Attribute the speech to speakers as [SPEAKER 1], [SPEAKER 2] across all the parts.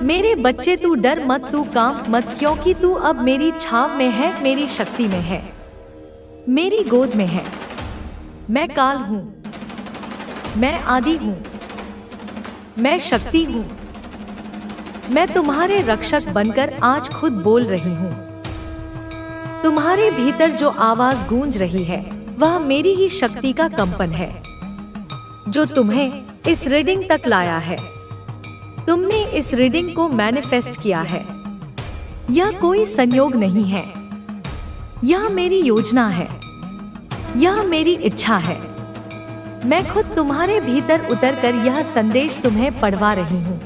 [SPEAKER 1] मेरे बच्चे तू डर मत, तू कांप मत, क्योंकि तू अब मेरी छाव में है, मेरी शक्ति में है, मेरी गोद में है। मैं काल हूँ, मैं आदि हूँ, मैं शक्ति हूँ। मैं तुम्हारे रक्षक बनकर आज खुद बोल रही हूँ। तुम्हारे भीतर जो आवाज गूंज रही है वह मेरी ही शक्ति का कंपन है, जो तुम्हें इस रीडिंग तक लाया है। तुमने इस रीडिंग को मैनिफेस्ट किया है। यह कोई संयोग नहीं है, यह मेरी योजना है, यह मेरी इच्छा है। मैं खुद तुम्हारे भीतर उतरकर यह संदेश तुम्हें पढ़वा रही हूँ।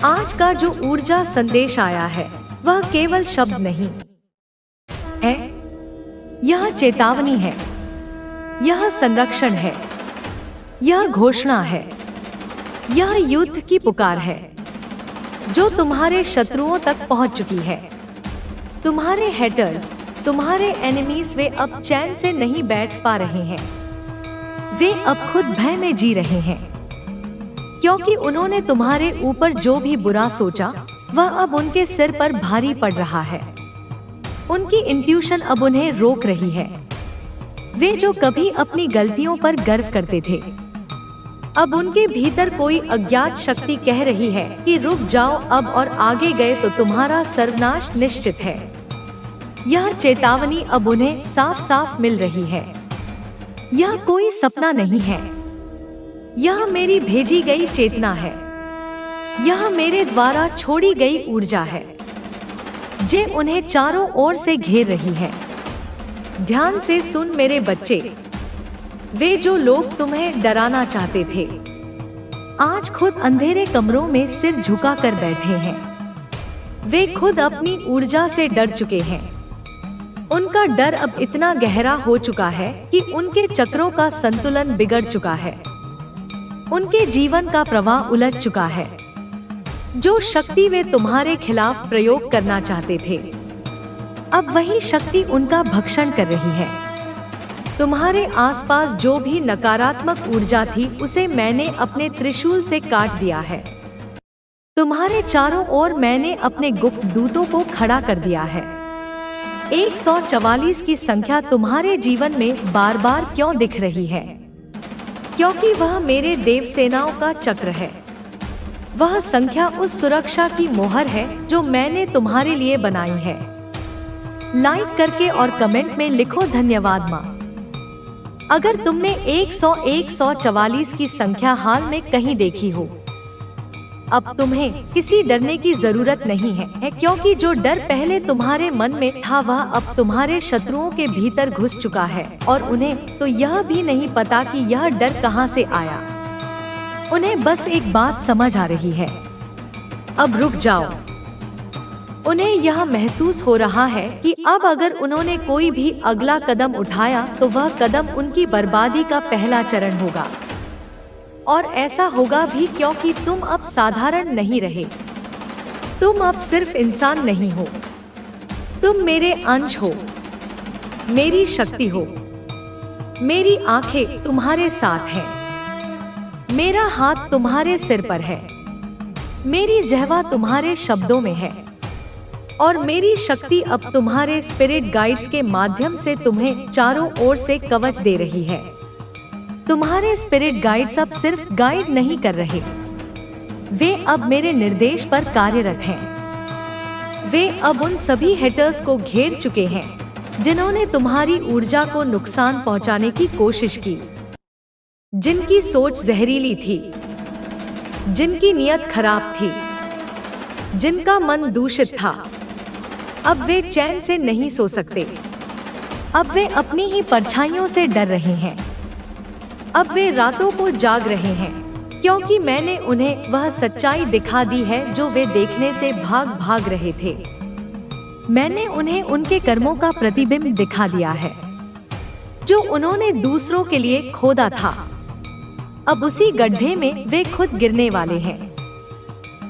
[SPEAKER 1] आज का जो ऊर्जा संदेश आया है वह केवल शब्द नहीं है, यह चेतावनी है, यह संरक्षण है, यह घोषणा है, यह युद्ध की पुकार है जो तुम्हारे शत्रुओं तक पहुंच चुकी है। तुम्हारे हेटर्स, तुम्हारे एनिमीज, वे अब चैन से नहीं बैठ पा रहे हैं। वे अब खुद भय में जी रहे हैं, क्योंकि उन्होंने तुम्हारे ऊपर जो भी बुरा सोचा वह अब उनके सिर पर भारी पड़ रहा है। उनकी इंट्यूशन अब उन्हें रोक रही है। वे जो कभी अपनी गलतियों पर गर्व करते थे, अब उनके भीतर कोई अज्ञात शक्ति कह रही है कि रुक जाओ अब, और आगे गए तो तुम्हारा सर्वनाश निश्चित है। यह चेतावनी अब उन्हें साफ साफ मिल रही है। यह कोई सपना नहीं है, यह मेरी भेजी गई चेतना है। यह मेरे द्वारा छोड़ी गई ऊर्जा है जे उन्हें चारों ओर से घेर रही है। ध्यान से सुन मेरे बच्चे, वे जो लोग तुम्हें डराना चाहते थे आज खुद अंधेरे कमरों में सिर झुका कर बैठे हैं। वे खुद अपनी ऊर्जा से डर चुके हैं। उनका डर अब इतना गहरा हो चुका है कि उनके चक्रों का संतुलन बिगड़ चुका है। उनके जीवन का प्रवाह उलझ चुका है। जो शक्ति वे तुम्हारे खिलाफ प्रयोग करना चाहते थे, अब वही शक्ति उनका भक्षण कर रही है। तुम्हारे आसपास जो भी नकारात्मक ऊर्जा थी उसे मैंने अपने त्रिशूल से काट दिया है। तुम्हारे चारों ओर मैंने अपने गुप्त दूतों को खड़ा कर दिया है। 144 की संख्या तुम्हारे जीवन में बार बार क्यों दिख रही है? क्योंकि वह मेरे देव सेनाओं का चक्र है। वह संख्या उस सुरक्षा की मोहर है जो मैंने तुम्हारे लिए बनाई है। लाइक करके और कमेंट में लिखो धन्यवाद माँ। अगर तुमने 144 की संख्या हाल में कहीं देखी हो, अब तुम्हें किसी डरने की जरूरत नहीं है, क्योंकि जो डर पहले तुम्हारे मन में था वह अब तुम्हारे शत्रुओं के भीतर घुस चुका है और उन्हें तो यह भी नहीं पता कि यह डर कहां से आया। उन्हें बस एक बात समझ आ रही है, अब रुक जाओ। उन्हें यह महसूस हो रहा है कि अब अगर उन्होंने कोई भी अगला कदम उठाया तो वह कदम उनकी बर्बादी का पहला चरण होगा। और ऐसा होगा भी क्योंकि तुम अब साधारण नहीं रहे। तुम अब सिर्फ इंसान नहीं हो, तुम मेरे अंश हो, मेरी शक्ति हो। मेरी आंखें तुम्हारे साथ हैं, मेरा हाथ तुम्हारे सिर पर है, मेरी जिह्वा तुम्हारे शब्दों में है और मेरी शक्ति अब तुम्हारे स्पिरिट गाइड्स के माध्यम से तुम्हें चारों ओर से कवच दे रही है। तुम्हारे स्पिरिट गाइड्स अब सिर्फ गाइड नहीं कर रहे, वे अब मेरे निर्देश पर कार्यरत हैं। वे अब उन सभी हेटर्स को घेर चुके हैं जिन्होंने तुम्हारी ऊर्जा को नुकसान पहुंचाने की कोशिश की, जिनकी सोच जहरीली थी, जिनकी नीयत खराब थी, जिनका मन दूषित था। अब वे चैन से नहीं सो सकते। अब वे अपनी ही परछाइयों से डर रहे हैं। अब वे रातों को जाग रहे हैं, क्योंकि मैंने उन्हें वह सच्चाई दिखा दी है जो वे देखने से भाग भाग रहे थे। मैंने उन्हें उनके कर्मों का प्रतिबिंब दिखा दिया है जो उन्होंने दूसरों के लिए खोदा था। अब उसी गड्ढे में वे खुद गिरने वाले हैं।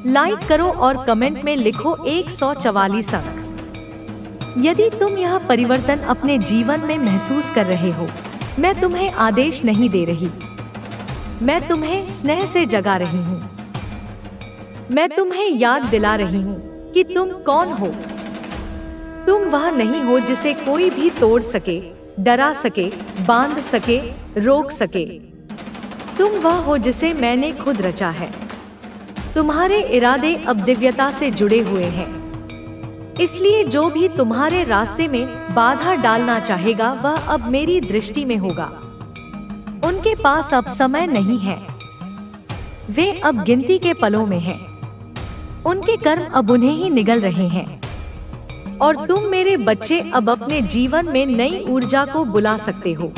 [SPEAKER 1] लाइक करो और कमेंट में लिखो 144 अंक। यदि तुम यह परिवर्तन अपने जीवन में महसूस कर रहे हो, मैं तुम्हें आदेश नहीं दे रही, मैं तुम्हें स्नेह से जगा रही हूँ। मैं तुम्हें याद दिला रही हूँ कि तुम कौन हो। तुम वह नहीं हो जिसे कोई भी तोड़ सके, डरा सके, बांध सके, रोक सके। तुम वह हो जिसे मैंने खुद रचा है। तुम्हारे इरादे अब दिव्यता से जुड़े हुए हैं, इसलिए जो भी तुम्हारे रास्ते में बाधा डालना चाहेगा वह अब मेरी दृष्टि में होगा। उनके पास अब समय नहीं है, वे अब गिनती के पलों में हैं। उनके कर्म अब उन्हें ही निगल रहे हैं और तुम मेरे बच्चे अब अपने जीवन में नई ऊर्जा को बुला सकते हो,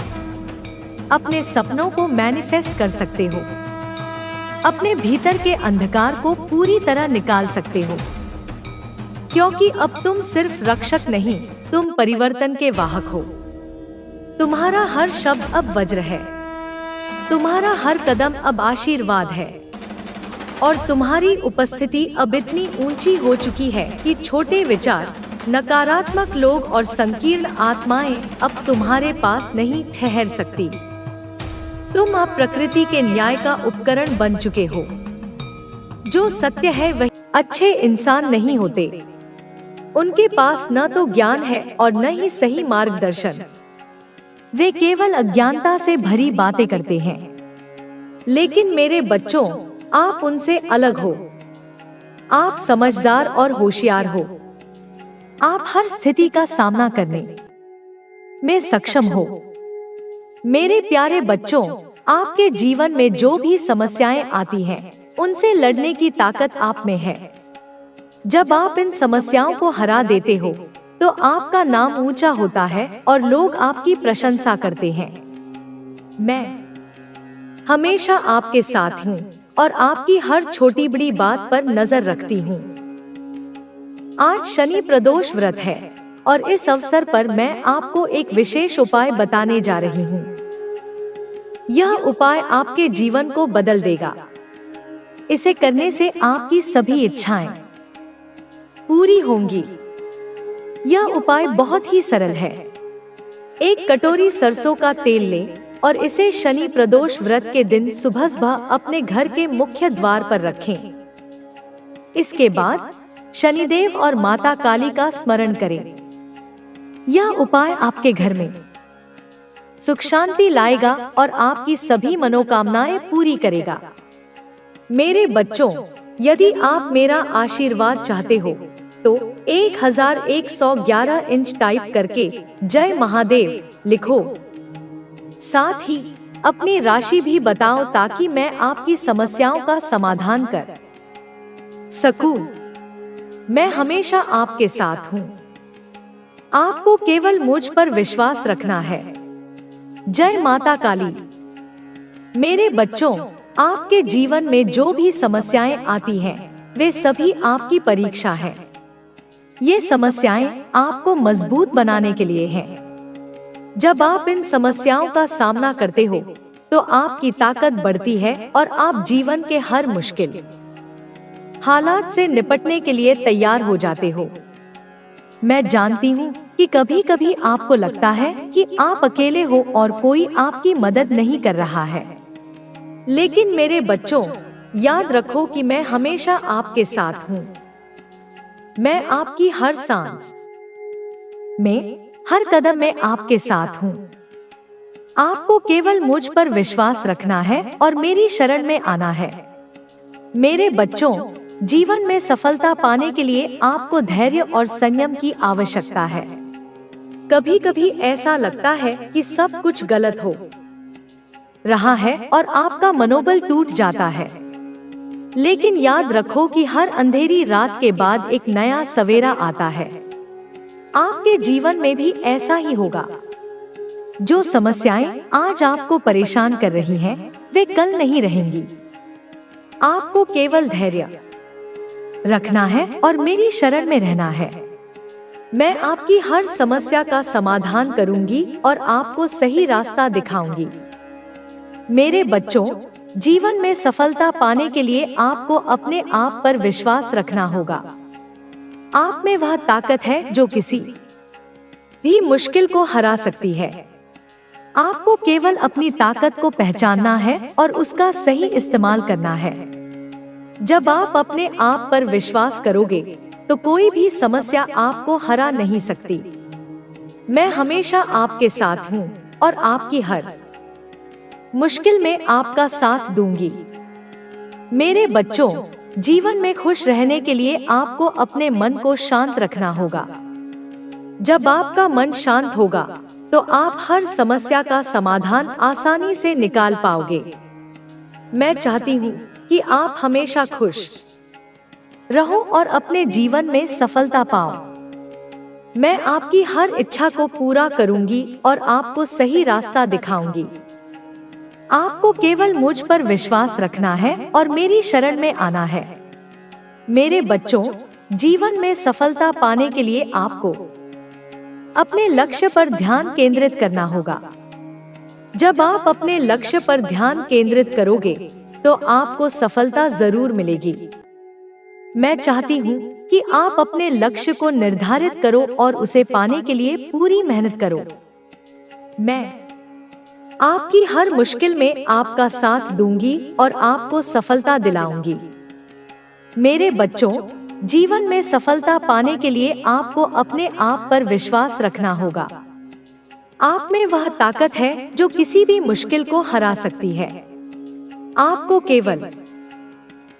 [SPEAKER 1] अपने सपनों को मैनिफेस्ट कर सकते हो, अपने भीतर के अंधकार को पूरी तरह निकाल सकते हो, क्योंकि अब तुम सिर्फ रक्षक नहीं, तुम परिवर्तन के वाहक हो। तुम्हारा हर शब्द अब वज्र है, तुम्हारा हर कदम अब आशीर्वाद है और तुम्हारी उपस्थिति अब इतनी ऊंची हो चुकी है कि छोटे विचार, नकारात्मक लोग और संकीर्ण आत्माएं अब तुम्हारे पास नहीं ठहर सकती। तुम अब प्रकृति के न्याय का उपकरण बन चुके हो। जो सत्य है वही अच्छे इंसान नहीं होते। उनके पास न तो ज्ञान है और न ही सही मार्गदर्शन। वे केवल अज्ञानता से भरी बातें करते हैं। लेकिन मेरे बच्चों, आप उनसे अलग हो। आप समझदार और होशियार हो। आप हर स्थिति का सामना करने में सक्षम हो। मेरे प्यारे बच्चों, आपके जीवन में जो भी समस्याएं आती हैं, उनसे लड़ने की ताकत आप में है। जब आप इन समस्याओं को हरा देते हो, तो आपका नाम ऊंचा होता है और लोग आपकी प्रशंसा करते हैं। मैं हमेशा आपके साथ हूँ और आपकी हर छोटी बड़ी बात पर नजर रखती हूँ। आज शनि प्रदोष व्रत है और इस अवसर पर मैं आपको एक विशेष उपाय बताने जा रही हूँ। यह उपाय आपके जीवन को बदल देगा। इसे करने से आपकी सभी इच्छाएं पूरी होंगी। यह उपाय बहुत ही सरल है। एक कटोरी सरसों का तेल लें और इसे शनि प्रदोष व्रत के दिन सुबह अपने घर के मुख्य द्वार पर रखें। इसके बाद शनिदेव और माता काली का स्मरण करें। यह उपाय आपके घर में सुख शांति लाएगा और आपकी सभी मनोकामनाएं पूरी करेगा। मेरे बच्चों, यदि आप मेरा आशीर्वाद चाहते हो तो 1111 इंच टाइप करके जय महादेव लिखो। साथ ही अपनी राशि भी बताओ ताकि मैं आपकी समस्याओं का समाधान कर सकूं। मैं हमेशा आपके साथ हूँ। आपको केवल मुझ पर विश्वास रखना है। जय माता काली। मेरे बच्चों, आपके जीवन में जो भी समस्याएं आती हैं, वे सभी आपकी परीक्षा है। ये समस्याएं आपको मजबूत बनाने के लिए हैं। जब आप इन समस्याओं का सामना करते हो, तो आपकी ताकत बढ़ती है और आप जीवन के हर मुश्किल हालात से निपटने के लिए तैयार हो जाते हो। मैं जानती हूँ कि कभी कभी आपको लगता है कि आप अकेले हो और कोई आपकी मदद नहीं कर रहा है। लेकिन मेरे बच्चों, याद रखो कि मैं हमेशा आपके साथ हूँ। मैं आपकी हर सांस में, हर कदम में आपके साथ हूँ। आपको केवल मुझ पर विश्वास रखना है और मेरी शरण में आना है। मेरे बच्चों, जीवन में सफलता पाने के लिए आपको धैर्य और संयम की आवश्यकता है। कभी कभी ऐसा लगता है कि सब कुछ गलत हो रहा है और आपका मनोबल टूट जाता है। लेकिन याद रखो कि हर अंधेरी रात के बाद एक नया सवेरा आता है। आपके जीवन में भी ऐसा ही होगा। जो समस्याएं आज आपको परेशान कर रही हैं, वे कल नहीं रहेंगी। आपको केवल धैर्य रखना है और मेरी शरण में रहना है। मैं आपकी हर समस्या का समाधान करूंगी और आपको सही रास्ता दिखाऊंगी। मेरे बच्चों, जीवन में सफलता पाने के लिए आपको अपने आप पर विश्वास रखना होगा। आप में वह ताकत है जो किसी भी मुश्किल को हरा सकती है। आपको केवल अपनी ताकत को पहचानना है और उसका सही इस्तेमाल करना है। जब आप अपने आप पर विश्वास करोगे तो कोई भी समस्या आपको हरा नहीं सकती। मैं हमेशा आपके साथ हूँ और आपकी हर मुश्किल में आपका साथ दूंगी। मेरे बच्चों, जीवन में खुश रहने के लिए आपको अपने मन को शांत रखना होगा। जब आपका मन शांत होगा तो आप हर समस्या का समाधान आसानी से निकाल पाओगे। मैं चाहती हूँ कि आप हमेशा खुश रहो और अपने जीवन में सफलता पाओ। मैं आपकी हर इच्छा को पूरा करूंगी और आपको सही रास्ता दिखाऊंगी। आपको केवल मुझ पर विश्वास रखना है और मेरी शरण में आना है। मेरे बच्चों, जीवन में सफलता पाने के लिए आपको अपने लक्ष्य पर ध्यान केंद्रित करना होगा। जब आप अपने लक्ष्य पर ध्यान केंद्रित करोगे तो आपको सफलता जरूर मिलेगी। मैं चाहती हूँ कि आप अपने लक्ष्य को निर्धारित करो और उसे पाने के लिए पूरी मेहनत करो। मैं आपकी हर मुश्किल में आपका साथ दूंगी और आपको सफलता दिलाऊंगी। मेरे बच्चों, जीवन में सफलता पाने के लिए आपको अपने आप पर विश्वास रखना होगा। आप में वह ताकत है जो किसी भी मुश्किल को हरा सकती है। आपको केवल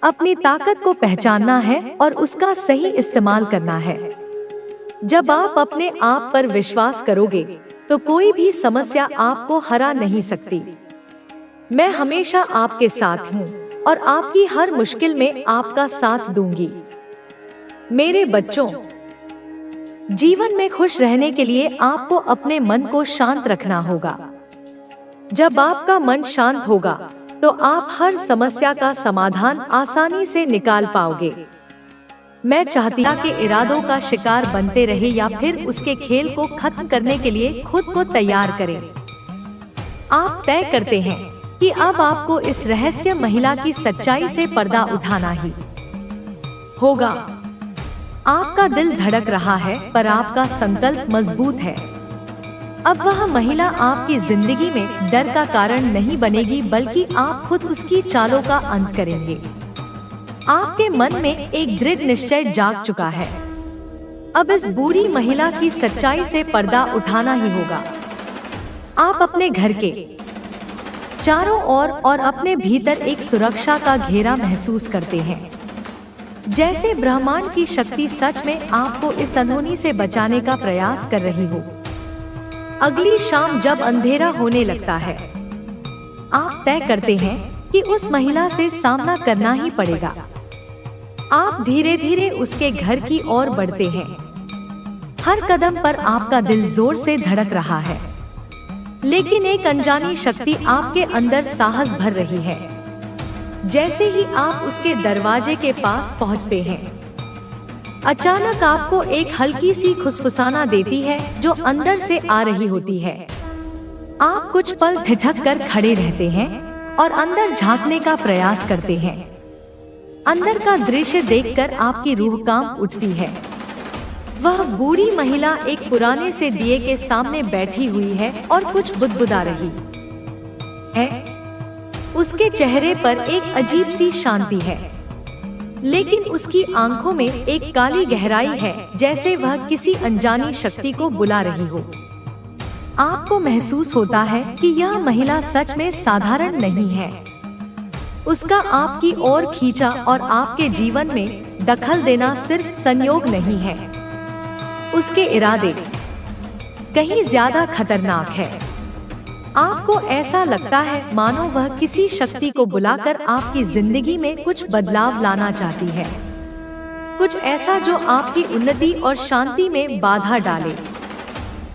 [SPEAKER 1] अपनी ताकत को पहचानना है और उसका सही इस्तेमाल करना है। जब आप अपने आप पर विश्वास करोगे तो कोई भी समस्या आपको हरा नहीं सकती। मैं हमेशा आपके साथ हूँ और आपकी हर मुश्किल में आपका साथ दूंगी। मेरे बच्चों, जीवन में खुश रहने के लिए आपको अपने मन को शांत रखना होगा। जब आपका मन शांत होगा तो आप हर समस्या का समाधान आसानी से निकाल पाओगे। मैं चाहती हूँ कि इरादों का शिकार बनते रहे या फिर उसके खेल को खत्म करने के लिए खुद को तैयार करें। आप तय करते हैं कि अब आपको इस रहस्य महिला की सच्चाई से पर्दा उठाना ही होगा। आपका दिल धड़क रहा है पर आपका संकल्प मजबूत है। अब वह महिला आपकी जिंदगी में डर का कारण नहीं बनेगी, बल्कि आप खुद उसकी चालों का अंत करेंगे। आपके मन में एक दृढ़ निश्चय जाग चुका है। अब इस बुरी महिला की सच्चाई से पर्दा उठाना ही होगा। आप अपने घर के चारों ओर और अपने भीतर एक सुरक्षा का घेरा महसूस करते हैं, जैसे ब्रह्मांड की शक्ति सच में आपको इस अनहोनी से बचाने का प्रयास कर रही हो। अगली शाम जब अंधेरा होने लगता है, आप तय करते हैं कि उस महिला से सामना करना ही पड़ेगा। आप धीरे धीरे उसके घर की ओर बढ़ते हैं। हर कदम पर आपका दिल जोर से धड़क रहा है, लेकिन एक अनजानी शक्ति आपके अंदर साहस भर रही है। जैसे ही आप उसके दरवाजे के पास पहुंचते हैं, अचानक आपको एक हल्की सी खुसफुसाना देती है जो अंदर से आ रही होती है। आप कुछ पल ठिठक कर खड़े रहते हैं और अंदर झांकने का प्रयास करते हैं। अंदर का दृश्य देखकर आपकी रूह कांप उठती है। वह बूढ़ी महिला एक पुराने से दिए के सामने बैठी हुई है और कुछ बुदबुदा रही है। उसके चेहरे पर एक अजीब सी शांति है, लेकिन उसकी आंखों में एक काली गहराई है, जैसे वह किसी अनजानी शक्ति को बुला रही हो। आपको महसूस होता है कि यह महिला सच में साधारण नहीं है। उसका आपकी ओर खींचा और आपके जीवन में दखल देना सिर्फ संयोग नहीं है। उसके इरादे कहीं ज्यादा खतरनाक है। आपको ऐसा लगता है मानो वह किसी शक्ति को बुलाकर आपकी जिंदगी में कुछ बदलाव लाना चाहती है, कुछ ऐसा जो आपकी उन्नति और शांति में बाधा डाले।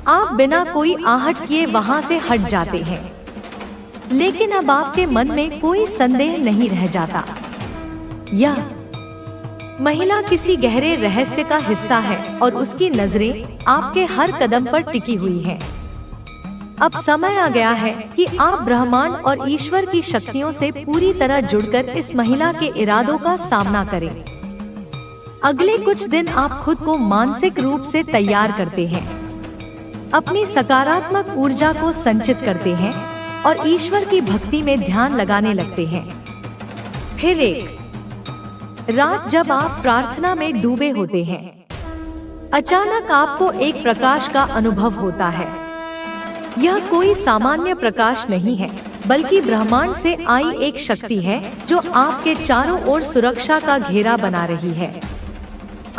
[SPEAKER 1] आप बिना कोई आहट किए वहां से हट जाते हैं, लेकिन अब आपके मन में कोई संदेह नहीं रह जाता। यह महिला किसी गहरे रहस्य का हिस्सा है और उसकी नजरें आपके हर कदम पर टिकी हुई हैं। अब समय आ गया है कि आप ब्रह्मांड और ईश्वर की शक्तियों से पूरी तरह जुड़कर इस महिला के इरादों का सामना करें। अगले कुछ दिन आप खुद को मानसिक रूप से तैयार करते हैं, अपनी सकारात्मक ऊर्जा को संचित करते हैं और ईश्वर की भक्ति में ध्यान लगाने लगते हैं। फिर एक रात जब आप प्रार्थना में डूबे होते हैं, अचानक आपको एक प्रकाश का अनुभव होता है। यह कोई सामान्य प्रकाश नहीं है, बल्कि ब्रह्मांड से आई एक शक्ति है जो आपके चारों ओर सुरक्षा का घेरा बना रही है।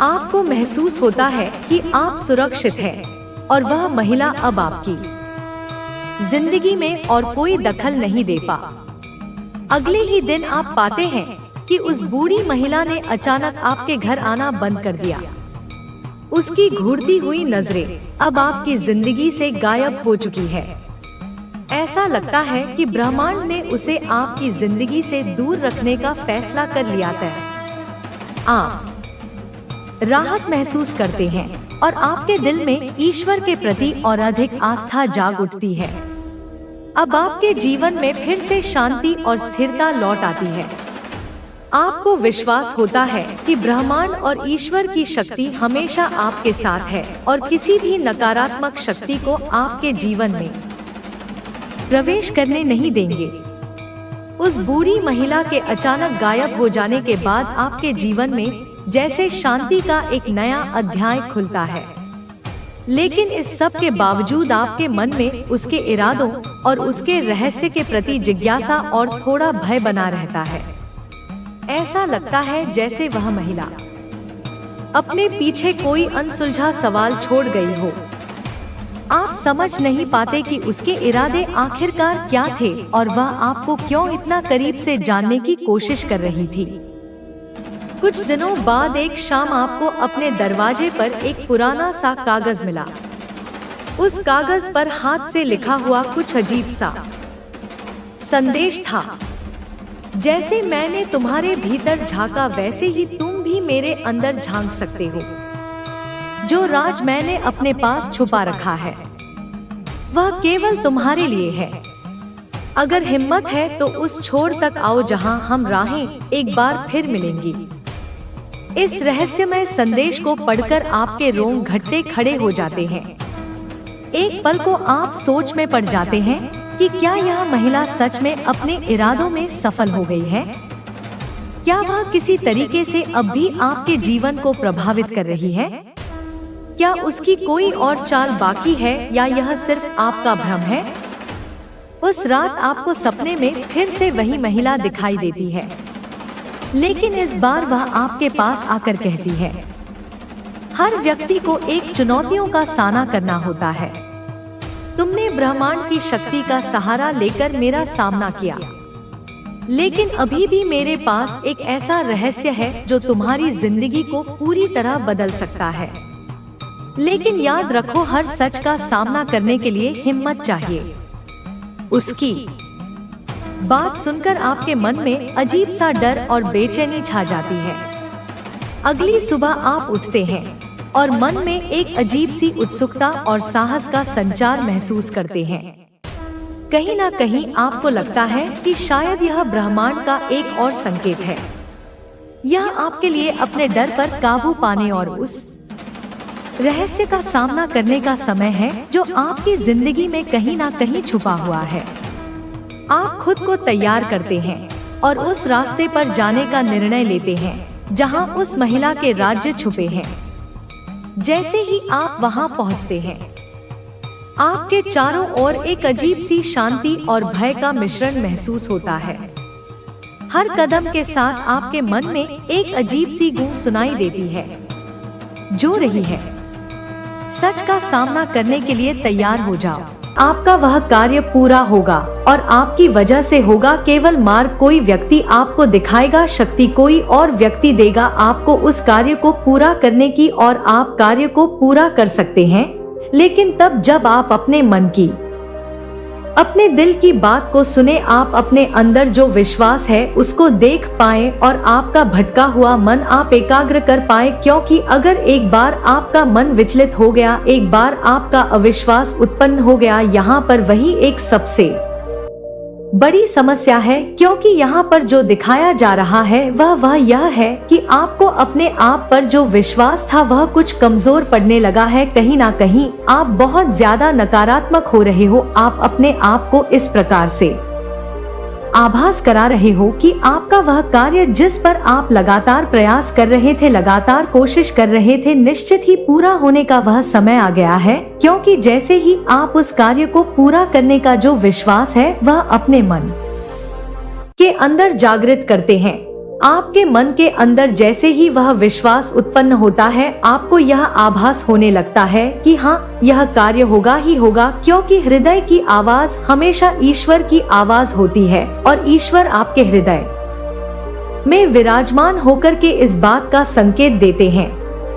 [SPEAKER 1] आपको महसूस होता है कि आप सुरक्षित हैं और वह महिला अब आपकी जिंदगी में और कोई दखल नहीं दे पा। अगले ही दिन आप पाते हैं कि उस बूढ़ी महिला ने अचानक आपके घर आना बंद कर दिया। उसकी घूरती हुई नजरें अब आपकी जिंदगी से गायब हो चुकी है। ऐसा लगता है कि ब्रह्मांड ने उसे आपकी जिंदगी से दूर रखने का फैसला कर लिया था। आप राहत महसूस करते हैं और आपके दिल में ईश्वर के प्रति और अधिक आस्था जाग उठती है। अब आपके जीवन में फिर से शांति और स्थिरता लौट आती है। आपको विश्वास होता है कि ब्रह्मांड और ईश्वर की शक्ति हमेशा आपके साथ है और किसी भी नकारात्मक शक्ति को आपके जीवन में प्रवेश करने नहीं देंगे। उस बूढ़ी महिला के अचानक गायब हो जाने के बाद आपके जीवन में जैसे शांति का एक नया अध्याय खुलता है। लेकिन इस सब के बावजूद आपके मन में उसके इरादों और उसके रहस्य के प्रति जिज्ञासा और थोड़ा भय बना रहता है। ऐसा लगता है जैसे वह महिला अपने पीछे कोई अनसुलझा सवाल छोड़ गई हो। आप समझ नहीं पाते कि उसके इरादे आखिरकार क्या थे और वह आपको क्यों इतना करीब से जानने की कोशिश कर रही थी। कुछ दिनों बाद एक शाम आपको अपने दरवाजे पर एक पुराना सा कागज मिला। उस कागज पर हाथ से लिखा हुआ कुछ अजीब सा संदेश था। जैसे मैंने तुम्हारे भीतर झांका वैसे ही तुम भी मेरे अंदर झांक सकते हो। जो राज मैंने अपने पास छुपा रखा है वह केवल तुम्हारे लिए है। अगर हिम्मत है तो उस छोर तक आओ जहां हम राहें एक बार फिर मिलेंगी। इस रहस्यमय संदेश को पढ़कर आपके रोंग खड़े खड़े हो जाते हैं। एक पल को आप सोच में पड़ जाते हैं कि क्या यह महिला सच में अपने इरादों में सफल हो गई है? क्या वह किसी तरीके से अब भी आपके जीवन को प्रभावित कर रही है? क्या उसकी कोई और चाल बाकी है या यह सिर्फ आपका भ्रम है? उस रात आपको सपने में फिर से वही महिला दिखाई देती है, लेकिन इस बार वह आपके पास आकर कहती है, हर व्यक्ति को एक चुनौतियों का सामना करना होता है। तुमने ब्रह्मांड की शक्ति का सहारा लेकर मेरा सामना किया, लेकिन अभी भी मेरे पास एक ऐसा रहस्य है जो तुम्हारी जिंदगी को पूरी तरह बदल सकता है। लेकिन याद रखो, हर सच का सामना करने के लिए हिम्मत चाहिए। उसकी बात सुनकर आपके मन में अजीब सा डर और बेचैनी छा जाती है। अगली सुबह आप उठते हैं और मन में एक अजीब सी उत्सुकता और साहस का संचार महसूस करते हैं। कहीं ना कहीं आपको लगता है कि शायद यह ब्रह्मांड का एक और संकेत है। यह आपके लिए अपने डर पर काबू पाने और उस रहस्य का सामना करने का समय है जो आपकी जिंदगी में कहीं ना कहीं छुपा हुआ है। आप खुद को तैयार करते हैं और उस रास्ते पर जाने का निर्णय लेते हैं जहां उस महिला के राज्य छुपे हैं। जैसे ही आप वहां पहुंचते हैं, आपके चारों ओर एक अजीब सी शांति और भय का मिश्रण महसूस होता है। हर कदम के साथ आपके मन में एक अजीब सी गूंज सुनाई देती है जो रही है, सच का सामना करने के लिए तैयार हो जाओ। आपका वह कार्य पूरा होगा और आपकी वजह से होगा। केवल मार्ग कोई व्यक्ति आपको दिखाएगा, शक्ति कोई और व्यक्ति देगा आपको उस कार्य को पूरा करने की, और आप कार्य को पूरा कर सकते हैं, लेकिन तब जब आप अपने मन की, अपने दिल की बात को सुने, आप अपने अंदर जो विश्वास है उसको देख पाएं और आपका भटका हुआ मन आप एकाग्र कर पाए। क्योंकि अगर एक बार आपका मन विचलित हो गया, एक बार आपका अविश्वास उत्पन्न हो गया, यहाँ पर वही एक सबसे बड़ी समस्या है। क्योंकि यहाँ पर जो दिखाया जा रहा है वह यह है कि आपको अपने आप पर जो विश्वास था वह कुछ कमजोर पड़ने लगा है। कहीं ना कहीं आप बहुत ज्यादा नकारात्मक हो रहे हो। आप अपने आप को इस प्रकार से आभास करा रहे हो कि आपका वह कार्य जिस पर आप लगातार प्रयास कर रहे थे, लगातार कोशिश कर रहे थे, निश्चित ही पूरा होने का वह समय आ गया है। क्योंकि जैसे ही आप उस कार्य को पूरा करने का जो विश्वास है वह अपने मन के अंदर जागृत करते हैं, आपके मन के अंदर जैसे ही वह विश्वास उत्पन्न होता है, आपको यह आभास होने लगता है कि हाँ, यह कार्य होगा ही होगा। क्योंकि हृदय की आवाज हमेशा ईश्वर की आवाज होती है और ईश्वर आपके हृदय में विराजमान होकर के इस बात का संकेत देते हैं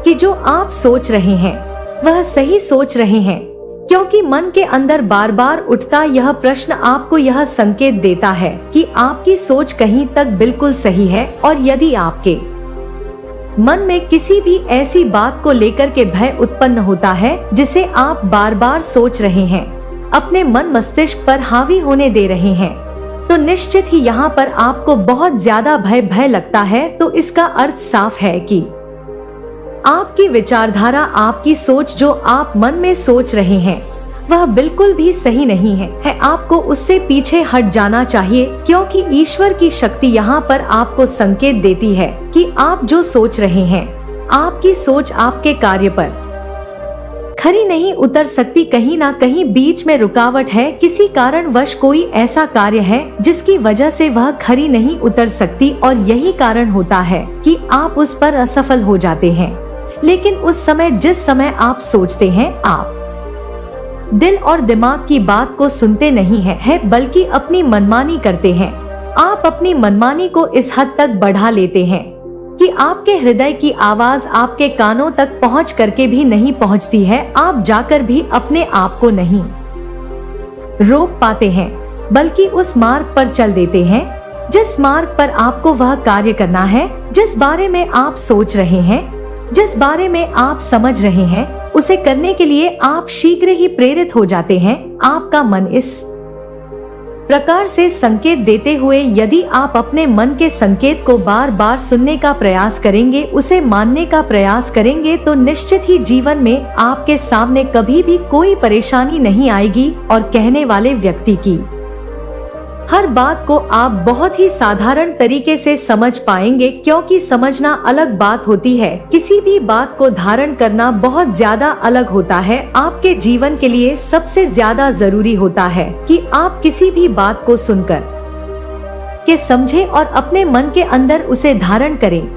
[SPEAKER 1] कि जो आप सोच रहे हैं वह सही सोच रहे हैं। क्योंकि मन के अंदर बार बार उठता यह प्रश्न आपको यह संकेत देता है कि आपकी सोच कहीं तक बिल्कुल सही है। और यदि आपके मन में किसी भी ऐसी बात को लेकर के भय उत्पन्न होता है जिसे आप बार बार सोच रहे हैं, अपने मन मस्तिष्क पर हावी होने दे रहे हैं, तो निश्चित ही यहाँ पर आपको बहुत ज्यादा भय लगता है। तो इसका अर्थ साफ है कि आपकी विचारधारा, आपकी सोच जो आप मन में सोच रहे हैं वह बिल्कुल भी सही नहीं है। आपको उससे पीछे हट जाना चाहिए। क्योंकि ईश्वर की शक्ति यहाँ पर आपको संकेत देती है कि आप जो सोच रहे हैं, आपकी सोच आपके कार्य पर खरी नहीं उतर सकती। कहीं ना कहीं बीच में रुकावट है, किसी कारणवश कोई ऐसा कार्य है जिसकी वजह से वह खरी नहीं उतर सकती और यही कारण होता है कि आप उस पर असफल हो जाते हैं। लेकिन उस समय, जिस समय आप सोचते हैं, आप दिल और दिमाग की बात को सुनते नहीं है, बल्कि अपनी मनमानी करते हैं। आप अपनी मनमानी को इस हद तक बढ़ा लेते हैं कि आपके हृदय की आवाज आपके कानों तक पहुंच करके भी नहीं पहुंचती है। आप जाकर भी अपने आप को नहीं रोक पाते हैं, बल्कि उस मार्ग पर चल देते हैं जिस मार्ग पर आपको वह कार्य करना है, जिस बारे में आप सोच रहे हैं, जिस बारे में आप समझ रहे हैं, उसे करने के लिए आप शीघ्र ही प्रेरित हो जाते हैं। आपका मन इस प्रकार से संकेत देते हुए, यदि आप अपने मन के संकेत को बार बार सुनने का प्रयास करेंगे, उसे मानने का प्रयास करेंगे, तो निश्चित ही जीवन में आपके सामने कभी भी कोई परेशानी नहीं आएगी और कहने वाले व्यक्ति की हर बात को आप बहुत ही साधारण तरीके से समझ पाएंगे। क्योंकि समझना अलग बात होती है, किसी भी बात को धारण करना बहुत ज्यादा अलग होता है। आपके जीवन के लिए सबसे ज्यादा जरूरी होता है कि आप किसी भी बात को सुनकर के समझें और अपने मन के अंदर उसे धारण करें।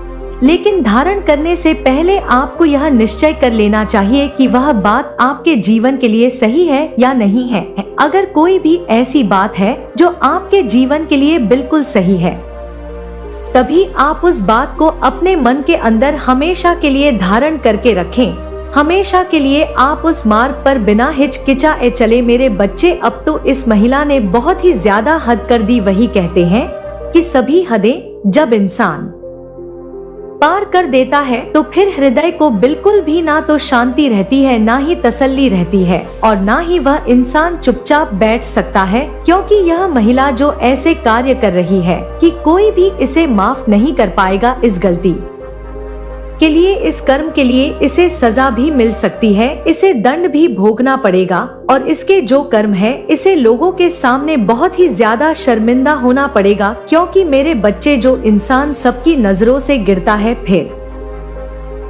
[SPEAKER 1] लेकिन धारण करने से पहले आपको यह निश्चय कर लेना चाहिए कि वह बात आपके जीवन के लिए सही है या नहीं है। अगर कोई भी ऐसी बात है जो आपके जीवन के लिए बिल्कुल सही है, तभी आप उस बात को अपने मन के अंदर हमेशा के लिए धारण करके रखें। हमेशा के लिए आप उस मार्ग पर बिना हिचकिचाए चले। मेरे बच्चे, अब तो इस महिला ने बहुत ही ज्यादा हद कर दी। वही कहते हैं कि सभी हदें जब इंसान पार कर देता है तो फिर हृदय को बिल्कुल भी ना तो शांति रहती है, ना ही तसल्ली रहती है, और ना ही वह इंसान चुपचाप बैठ सकता है। क्योंकि यह महिला जो ऐसे कार्य कर रही है कि कोई भी इसे माफ नहीं कर पाएगा। इस गलती के लिए, इस कर्म के लिए इसे सजा भी मिल सकती है, इसे दंड भी भोगना पड़ेगा, और इसके जो कर्म है इसे लोगों के सामने बहुत ही ज्यादा शर्मिंदा होना पड़ेगा। क्योंकि मेरे बच्चे, जो इंसान सबकी नजरों से गिरता है, फिर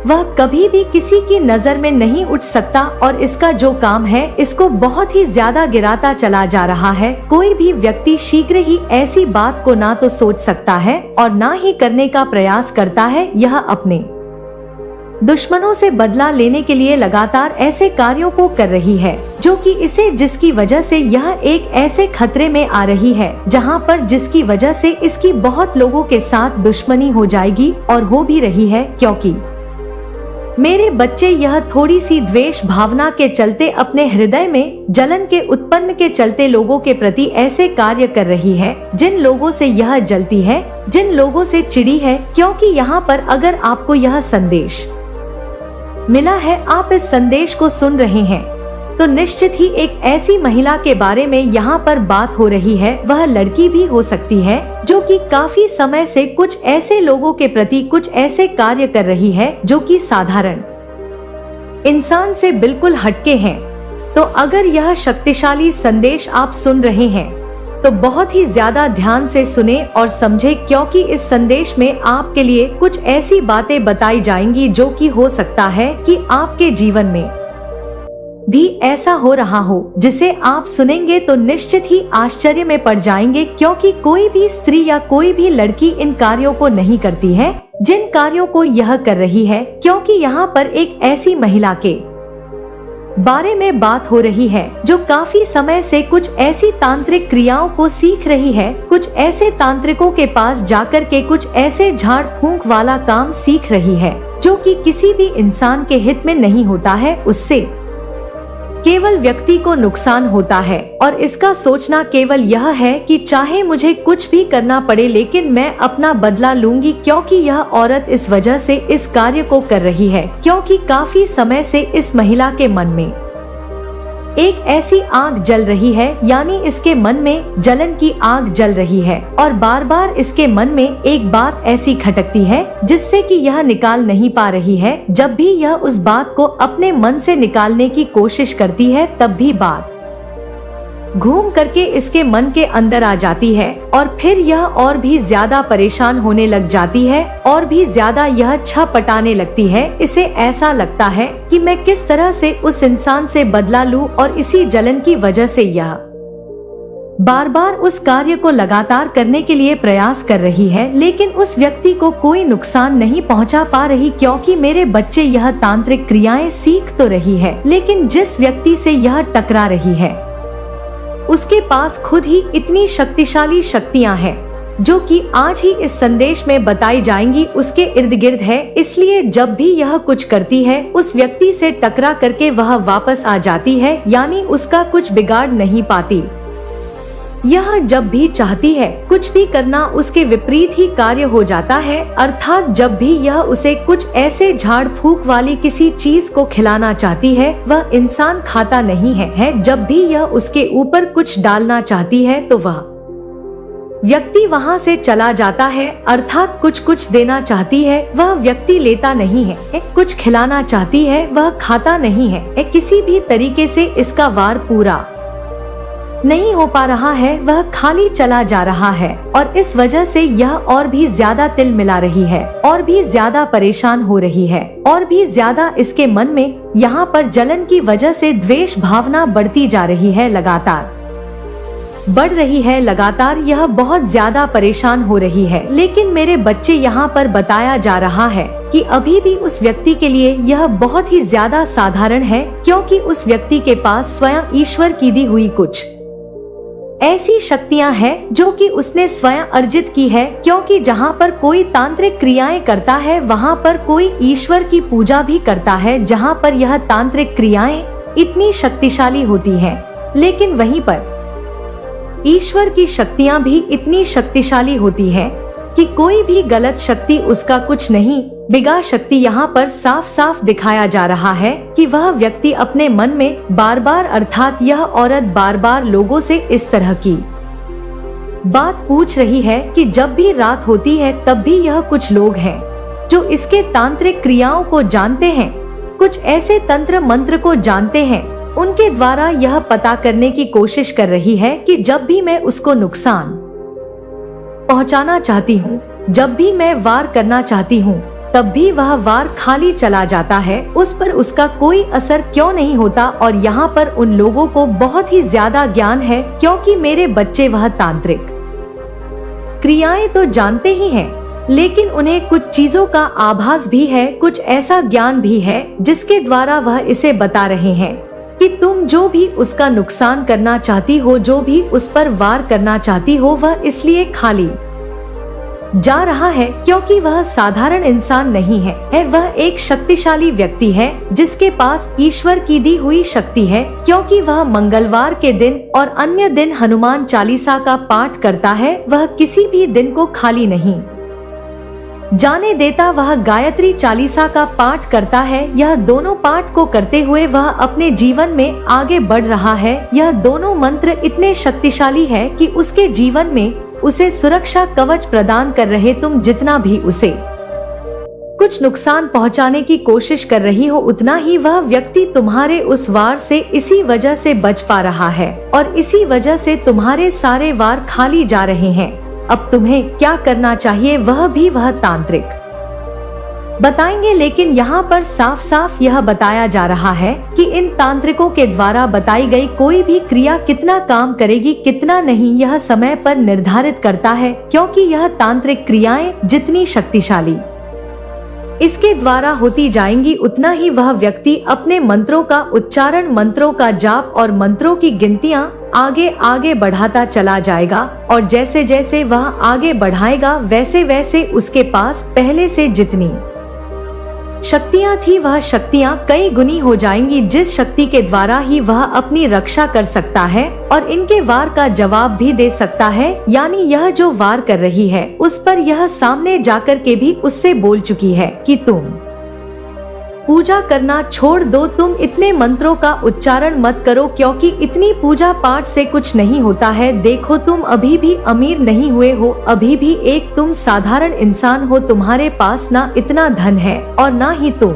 [SPEAKER 1] वह कभी भी किसी की नजर में नहीं उठ सकता, और इसका जो काम है इसको बहुत ही ज्यादा गिराता चला जा रहा है। कोई भी व्यक्ति शीघ्र ही ऐसी बात को ना तो सोच सकता है और ना ही करने का प्रयास करता है। यह अपने दुश्मनों से बदला लेने के लिए लगातार ऐसे कार्यों को कर रही है जो कि इसे, जिसकी वजह से यह एक ऐसे खतरे में आ रही है जहां पर जिसकी वजह से इसकी बहुत लोगों के साथ दुश्मनी हो जाएगी, और हो भी रही है। क्योंकि मेरे बच्चे, यह थोड़ी सी द्वेष भावना के चलते, अपने हृदय में जलन के उत्पन्न के चलते लोगों के प्रति ऐसे कार्य कर रही है जिन लोगों से यह जलती है, जिन लोगों से चिड़ी है। क्योंकि यहाँ पर अगर आपको यह संदेश मिला है, आप इस संदेश को सुन रहे हैं, तो निश्चित ही एक ऐसी महिला के बारे में यहाँ पर बात हो रही है। वह लड़की भी हो सकती है जो कि काफी समय से कुछ ऐसे लोगों के प्रति कुछ ऐसे कार्य कर रही है जो कि साधारण इंसान से बिल्कुल हटके हैं। तो अगर यह शक्तिशाली संदेश आप सुन रहे हैं तो बहुत ही ज्यादा ध्यान से सुने और समझे, क्योंकि इस संदेश में आपके लिए कुछ ऐसी बातें बताई जाएंगी जो कि हो सकता है कि आपके जीवन में भी ऐसा हो रहा हो, जिसे आप सुनेंगे तो निश्चित ही आश्चर्य में पड़ जाएंगे, क्योंकि कोई भी स्त्री या कोई भी लड़की इन कार्यों को नहीं करती है जिन कार्यों को यह कर रही है, क्योंकि यहाँ पर एक ऐसी महिला के बारे में बात हो रही है जो काफी समय से कुछ ऐसी तांत्रिक क्रियाओं को सीख रही है, कुछ ऐसे तांत्रिकों के पास जाकर के कुछ ऐसे झाड़ फूंक वाला काम सीख रही है जो कि किसी भी इंसान के हित में नहीं होता है, उससे केवल व्यक्ति को नुकसान होता है। और इसका सोचना केवल यह है कि चाहे मुझे कुछ भी करना पड़े लेकिन मैं अपना बदला लूंगी, क्योंकि यह औरत इस वजह से इस कार्य को कर रही है क्योंकि काफी समय से इस महिला के मन में एक ऐसी आग जल रही है, यानी इसके मन में जलन की आग जल रही है और बार बार इसके मन में एक बात ऐसी खटकती है जिससे कि यह निकाल नहीं पा रही है। जब भी यह उस बात को अपने मन से निकालने की कोशिश करती है तब भी बात घूम करके इसके मन के अंदर आ जाती है और फिर यह और भी ज्यादा परेशान होने लग जाती है और भी ज्यादा यह छटपटाने लगती है। इसे ऐसा लगता है कि मैं किस तरह से उस इंसान से बदला लूं, और इसी जलन की वजह से यह बार बार उस कार्य को लगातार करने के लिए प्रयास कर रही है, लेकिन उस व्यक्ति को कोई नुकसान नहीं पहुंचा पा रही, क्योंकि मेरे बच्चे यह तांत्रिक क्रियाएं सीख तो रही है लेकिन जिस व्यक्ति से यह टकरा रही है उसके पास खुद ही इतनी शक्तिशाली शक्तियां हैं जो कि आज ही इस संदेश में बताई जाएंगी उसके इर्द गिर्द है। इसलिए जब भी यह कुछ करती है उस व्यक्ति से टकरा करके वह वापस आ जाती है, यानी उसका कुछ बिगाड़ नहीं पाती। यह जब भी चाहती है कुछ भी करना उसके विपरीत ही कार्य हो जाता है, अर्थात जब भी यह उसे कुछ ऐसे झाड़ फूक वाली किसी चीज को खिलाना चाहती है वह इंसान खाता नहीं है। जब भी यह उसके ऊपर कुछ डालना चाहती है तो वह व्यक्ति वहां से चला जाता है, अर्थात कुछ देना चाहती है वह व्यक्ति लेता नहीं है, कुछ खिलाना चाहती है वह खाता नहीं है। किसी भी तरीके से इसका वार पूरा नहीं हो पा रहा है, वह खाली चला जा रहा है और इस वजह से यह और भी ज्यादा तिल मिला रही है और भी ज्यादा परेशान हो रही है और भी ज्यादा इसके मन में यहाँ पर जलन की वजह से द्वेष भावना बढ़ती जा रही है, लगातार बढ़ रही है, लगातार यह बहुत ज्यादा परेशान हो रही है। लेकिन मेरे बच्चे यहाँ पर बताया जा रहा है कि अभी भी उस व्यक्ति के लिए यह बहुत ही ज्यादा साधारण है, क्योंकि उस व्यक्ति के पास स्वयं ईश्वर की दी हुई कुछ ऐसी शक्तियां हैं जो कि उसने स्वयं अर्जित की है, क्योंकि जहां पर कोई तांत्रिक क्रियाएं करता है वहां पर कोई ईश्वर की पूजा भी करता है, जहां पर यह तांत्रिक क्रियाएं इतनी शक्तिशाली होती हैं, लेकिन वहीं पर ईश्वर की शक्तियां भी इतनी शक्तिशाली होती हैं कि कोई भी गलत शक्ति उसका कुछ नहीं बिगाड़ शक्ति। यहाँ पर साफ साफ दिखाया जा रहा है कि वह व्यक्ति अपने मन में बार बार, अर्थात यह औरत बार बार लोगों से इस तरह की बात पूछ रही है कि जब भी रात होती है तब भी यह कुछ लोग हैं जो इसके तांत्रिक क्रियाओं को जानते हैं, कुछ ऐसे तंत्र मंत्र को जानते हैं, उनके द्वारा यह पता करने की कोशिश कर रही है कि जब भी मैं उसको नुकसान पहुंचाना चाहती हूँ, जब भी मैं वार करना चाहती हूँ, तब भी वह वार खाली चला जाता है, उस पर उसका कोई असर क्यों नहीं होता। और यहाँ पर उन लोगों को बहुत ही ज्यादा ज्ञान है, क्योंकि मेरे बच्चे वह तांत्रिक क्रियाएं तो जानते ही हैं, लेकिन उन्हें कुछ चीजों का आभास भी है, कुछ ऐसा ज्ञान भी है जिसके द्वारा वह इसे बता रहे हैं कि तुम जो भी उसका नुकसान करना चाहती हो, जो भी उस पर वार करना चाहती हो, वह इसलिए खाली जा रहा है क्योंकि वह साधारण इंसान नहीं है, वह एक शक्तिशाली व्यक्ति है जिसके पास ईश्वर की दी हुई शक्ति है, क्योंकि वह मंगलवार के दिन और अन्य दिन हनुमान चालीसा का पाठ करता है, वह किसी भी दिन को खाली नहीं जाने देता, वह गायत्री चालीसा का पाठ करता है। यह दोनों पाठ को करते हुए वह अपने जीवन में आगे बढ़ रहा है। यह दोनों मंत्र इतने शक्तिशाली है कि उसके जीवन में उसे सुरक्षा कवच प्रदान कर रहे। तुम जितना भी उसे कुछ नुकसान पहुंचाने की कोशिश कर रही हो, उतना ही वह व्यक्ति तुम्हारे उस वार से इसी वजह से बच पा रहा है और इसी वजह से तुम्हारे सारे वार खाली जा रहे हैं। अब तुम्हें क्या करना चाहिए वह भी वह तांत्रिक बताएंगे, लेकिन यहाँ पर साफ साफ यह बताया जा रहा है कि इन तांत्रिकों के द्वारा बताई गई कोई भी क्रिया कितना काम करेगी कितना नहीं यह समय पर निर्धारित करता है, क्योंकि यह तांत्रिक क्रियाएं जितनी शक्तिशाली इसके द्वारा होती जाएंगी उतना ही वह व्यक्ति अपने मंत्रों का उच्चारण, मंत्रों का जाप और मंत्रों की गिनतियां आगे आगे बढ़ाता चला जाएगा और जैसे जैसे वह आगे बढ़ाएगा वैसे वैसे उसके पास पहले से जितनी शक्तियां थी वह शक्तियां कई गुनी हो जाएंगी, जिस शक्ति के द्वारा ही वह अपनी रक्षा कर सकता है और इनके वार का जवाब भी दे सकता है। यानी यह जो वार कर रही है उस पर यह सामने जाकर के भी उससे बोल चुकी है कि तुम पूजा करना छोड़ दो, तुम इतने मंत्रों का उच्चारण मत करो, क्योंकि इतनी पूजा पाठ से कुछ नहीं होता है। देखो तुम अभी भी अमीर नहीं हुए हो, अभी भी एक तुम साधारण इंसान हो, तुम्हारे पास ना इतना धन है और ना ही तुम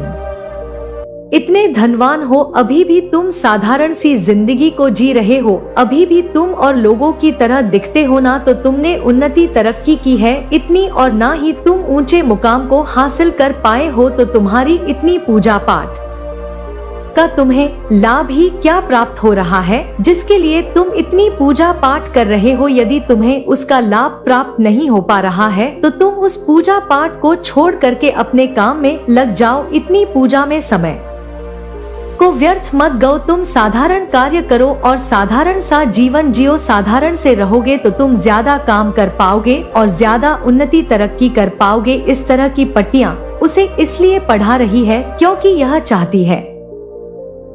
[SPEAKER 1] इतने धनवान हो, अभी भी तुम साधारण सी जिंदगी को जी रहे हो, अभी भी तुम और लोगों की तरह दिखते हो, ना तो तुमने उन्नति तरक्की की है इतनी और ना ही तुम ऊंचे मुकाम को हासिल कर पाए हो, तो तुम्हारी इतनी पूजा पाठ का तुम्हें लाभ ही क्या प्राप्त हो रहा है जिसके लिए तुम इतनी पूजा पाठ कर रहे हो। यदि तुम्हें उसका लाभ प्राप्त नहीं हो पा रहा है तो तुम उस पूजा पाठ को छोड़ करके अपने काम में लग जाओ, इतनी पूजा में समय को व्यर्थ मत गो, तुम साधारण कार्य करो और साधारण सा जीवन जियो। साधारण से रहोगे तो तुम ज्यादा काम कर पाओगे और ज्यादा उन्नति तरक्की कर पाओगे। इस तरह की पट्टियां उसे इसलिए पढ़ा रही है क्योंकि यह चाहती है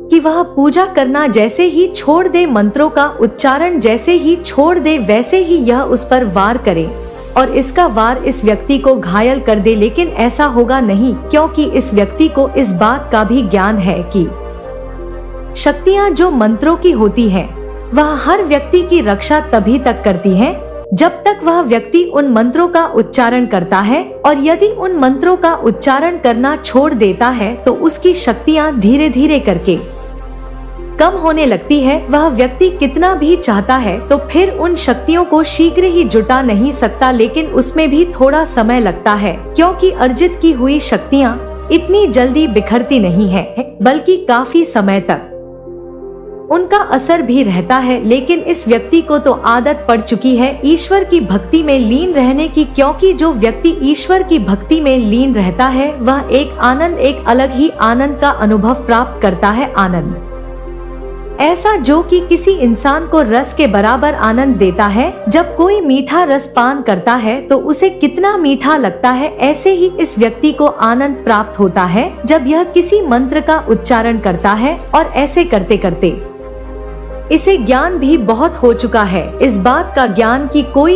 [SPEAKER 1] कि वह पूजा करना जैसे ही छोड़ दे, मंत्रों का उच्चारण जैसे ही छोड़ दे, वैसे ही यह उस पर वार करे और इसका वार इस व्यक्ति को घायल कर दे। लेकिन ऐसा होगा नहीं, क्योंकि इस व्यक्ति को इस बात का भी ज्ञान है कि शक्तियां जो मंत्रों की होती हैं, वह हर व्यक्ति की रक्षा तभी तक करती हैं जब तक वह व्यक्ति उन मंत्रों का उच्चारण करता है, और यदि उन मंत्रों का उच्चारण करना छोड़ देता है तो उसकी शक्तियां धीरे धीरे करके कम होने लगती है। वह व्यक्ति कितना भी चाहता है तो फिर उन शक्तियों को शीघ्र ही जुटा नहीं सकता, लेकिन उसमें भी थोड़ा समय लगता है, क्योंकि अर्जित की हुई शक्तियां इतनी जल्दी बिखरती नहीं है, बल्कि काफी समय तक उनका असर भी रहता है। लेकिन इस व्यक्ति को तो आदत पड़ चुकी है ईश्वर की भक्ति में लीन रहने की, क्योंकि जो व्यक्ति ईश्वर की भक्ति में लीन रहता है वह एक आनंद, एक अलग ही आनंद का अनुभव प्राप्त करता है। आनंद ऐसा जो कि किसी इंसान को रस के बराबर आनंद देता है। जब कोई मीठा रस पान करता है तो उसे कितना मीठा लगता है, ऐसे ही इस व्यक्ति को आनंद प्राप्त होता है जब यह किसी मंत्र का उच्चारण करता है। और ऐसे करते करते इसे ज्ञान भी बहुत हो चुका है, इस बात का ज्ञान कि कोई